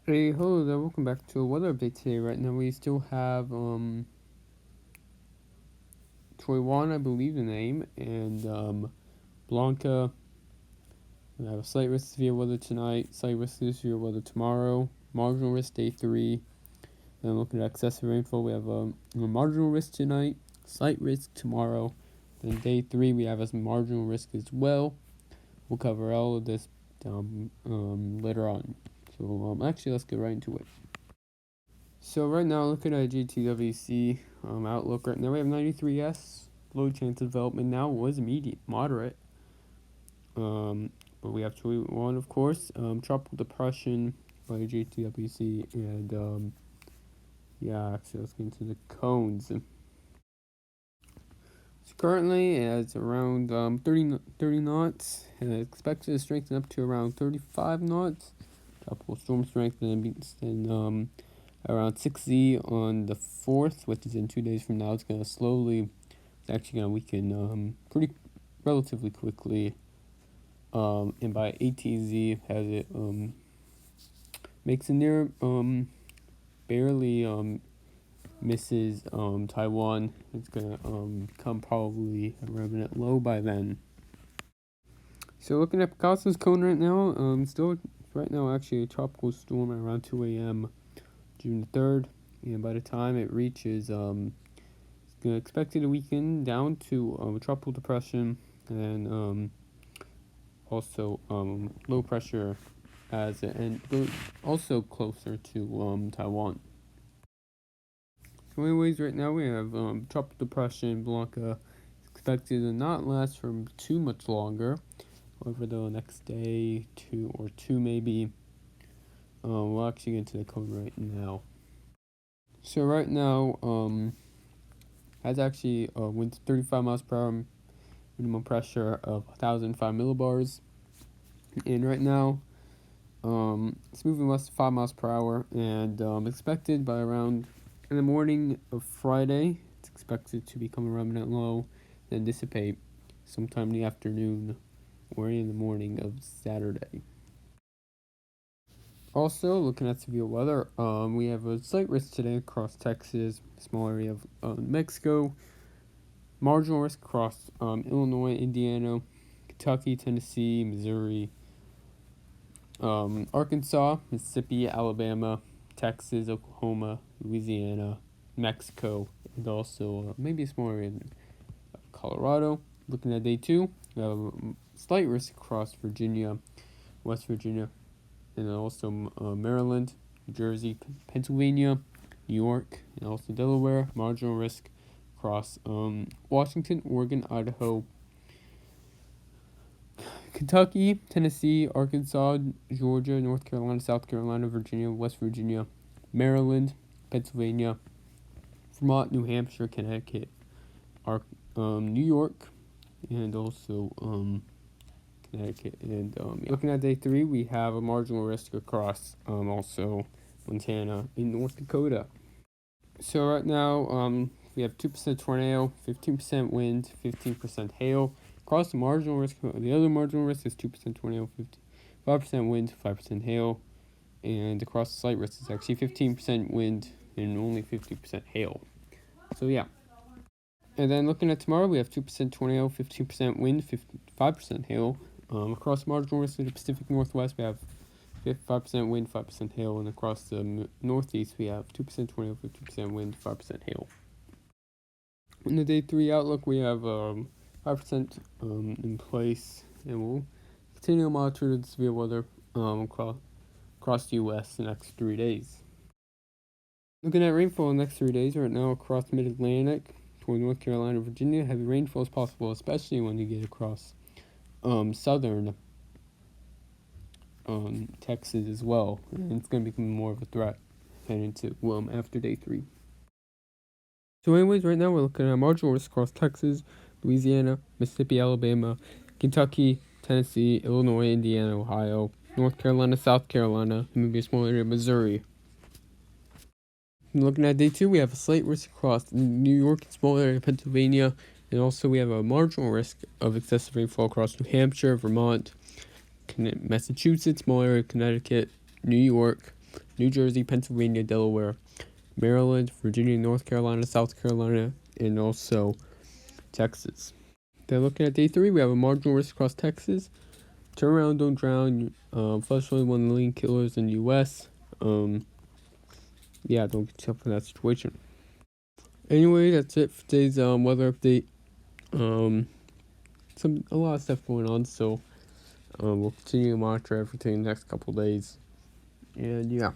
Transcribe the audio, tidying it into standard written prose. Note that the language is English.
Hey, hello there, welcome back to a weather update today. Right now we still have Choi-Wan, I believe the name, and Blanca. We have a slight risk of severe weather tonight, slight risk of severe weather tomorrow, marginal risk day 3. Then looking at excessive rainfall, we have a marginal risk tonight, slight risk tomorrow. Then day 3 we have a marginal risk as well. We'll cover all of this later on. So actually let's get right into it. So right now, looking at GTWC outlook right now, we have 93S. Low chance of development now was moderate. But we have Choi-Wan, of course. Tropical depression by GTWC, and yeah, actually, let's get into the cones. So currently, it's around 30 knots, and it's expected to strengthen up to around 35 knots. Tropical storm strength, and around 6Z on the 4th, which is in 2 days from now. It's actually going to weaken pretty relatively quickly. And by 18Z, has it makes it near, barely misses Taiwan. It's going to come probably a remnant low by then. So looking at Picasso's cone right now, still right now actually a tropical storm at around 2 a.m. June 3rd, and by the time it reaches, it's expected to weaken down to a tropical depression, and also low pressure and also closer to Taiwan. So anyways, right now we have tropical depression Blanca expected to not last for too much longer. Over the next day, two maybe. We'll actually get into the code right now. So right now, has actually winds 35 miles per hour, minimum pressure of 1,005 millibars, and right now, it's moving west 5 miles per hour, and expected by around in the morning of Friday. It's expected to become a remnant low, then dissipate sometime in the afternoon or in the morning of Saturday. Also, looking at severe weather, we have a slight risk today across Texas, small area of Mexico, marginal risk across Illinois, Indiana, Kentucky, Tennessee, Missouri, Arkansas, Mississippi, Alabama, Texas, Oklahoma, Louisiana, Mexico, and also maybe a small area in Colorado. Looking at day 2, we have a slight risk across Virginia, West Virginia, and also Maryland, New Jersey, Pennsylvania, New York, and also Delaware. Marginal risk across Washington, Oregon, Idaho, Kentucky, Tennessee, Arkansas, Georgia, North Carolina, South Carolina, Virginia, West Virginia, Maryland, Pennsylvania, Vermont, New Hampshire, Connecticut, New York, and also Connecticut. And looking at day 3, we have a marginal risk across also Montana and North Dakota. So right now, we have 2% tornado, 15% wind, 15% hail. Across the marginal risk, the other marginal risk is 2% tornado, 5% wind, 5% hail. And across the slight risk is actually 15% wind and only 50% hail. So yeah. And then looking at tomorrow, we have 2% tornado, 15% wind, 5% hail. Across marginal risk in the Pacific Northwest, we have 5% wind, 5% hail, and across the Northeast, we have 2% tornado, 50% wind, 5% hail. In the day 3 outlook, we have 5% in place, and we'll continue to monitor the severe weather across the U.S. the next 3 days. Looking at rainfall in the next 3 days, right now across the Mid-Atlantic, toward North Carolina, Virginia, heavy rainfall is possible, especially when you get across southern Texas as well, and it's going to become more of a threat heading into after day 3. So anyways, right now we're looking at marginal risk across Texas, Louisiana, Mississippi, Alabama, Kentucky, Tennessee, Illinois, Indiana, Ohio, North Carolina, South Carolina, and maybe a small area of Missouri. And looking at day 2, we have a slight risk across New York, small area of Pennsylvania, and also we have a marginal risk of excessive rainfall across New Hampshire, Vermont, Massachusetts, small area of Connecticut, New York, New Jersey, Pennsylvania, Delaware, Maryland, Virginia, North Carolina, South Carolina, and also Texas. Then looking at day 3, we have a marginal risk across Texas. Turn around, don't drown. Flashlight, one of the leading killers in the U.S. Yeah, don't get yourself in that situation. Anyway, that's it for today's weather update. A lot of stuff going on, so we'll continue to monitor everything the next couple days. And yeah.